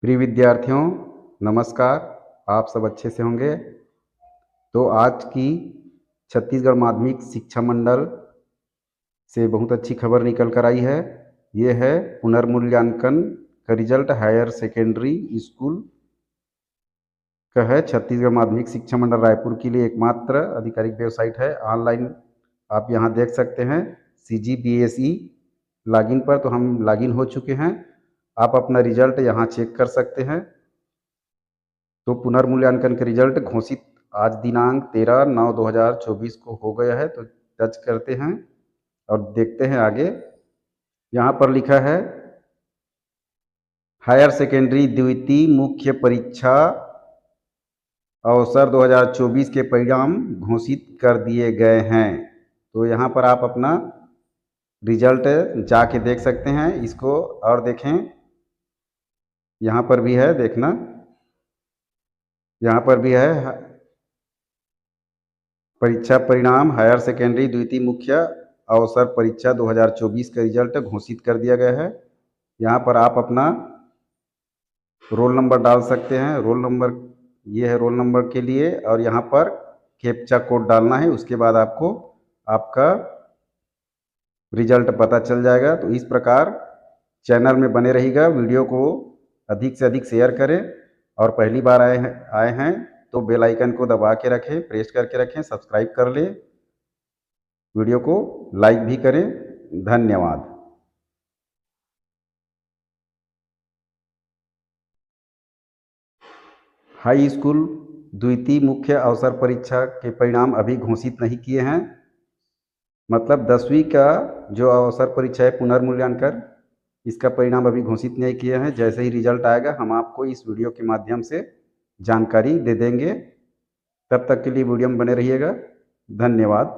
प्रिय विद्यार्थियों, नमस्कार। आप सब अच्छे से होंगे। तो आज की छत्तीसगढ़ माध्यमिक शिक्षा मंडल से बहुत अच्छी खबर निकल कर आई है। ये है पुनर्मूल्यांकन का रिजल्ट हायर सेकेंडरी स्कूल का है। छत्तीसगढ़ माध्यमिक शिक्षा मंडल रायपुर के लिए एकमात्र आधिकारिक वेबसाइट है। ऑनलाइन आप यहाँ देख सकते हैं CGBSE लॉगिन पर। तो हम लॉगिन हो चुके हैं। आप अपना रिजल्ट यहाँ चेक कर सकते हैं। तो पुनर्मूल्यांकन के रिजल्ट घोषित आज दिनांक 13/9/2024 को हो गया है। तो टच करते हैं और देखते हैं आगे। यहाँ पर लिखा है हायर सेकेंडरी द्वितीय मुख्य परीक्षा अवसर 2024 के परिणाम घोषित कर दिए गए हैं। तो यहाँ पर आप अपना रिजल्ट जाके देख सकते हैं। इसको और देखें, यहाँ पर भी है, देखना, यहाँ पर भी है परीक्षा परिणाम हायर सेकेंडरी द्वितीय मुख्य अवसर परीक्षा 2024 का रिजल्ट घोषित कर दिया गया है। यहाँ पर आप अपना रोल नंबर डाल सकते हैं। रोल नंबर ये है रोल नंबर के लिए, और यहाँ पर कैप्चा कोड डालना है। उसके बाद आपको आपका रिजल्ट पता चल जाएगा। तो इस प्रकार चैनल में बने रहिएगा। वीडियो को अधिक से अधिक शेयर करें, और पहली बार आए हैं तो बेल आइकन को दबा के रखें, प्रेस करके रखें, सब्सक्राइब कर लें, वीडियो को लाइक भी करें। धन्यवाद। हाई स्कूल द्वितीय मुख्य अवसर परीक्षा के परिणाम अभी घोषित नहीं किए हैं। मतलब 10वीं का जो अवसर परीक्षा है पुनर्मूल्यांकन, इसका परिणाम अभी घोषित नहीं किए हैं। जैसे ही रिजल्ट आएगा हम आपको इस वीडियो के माध्यम से जानकारी दे देंगे। तब तक के लिए वीडियो में बने रहिएगा। धन्यवाद।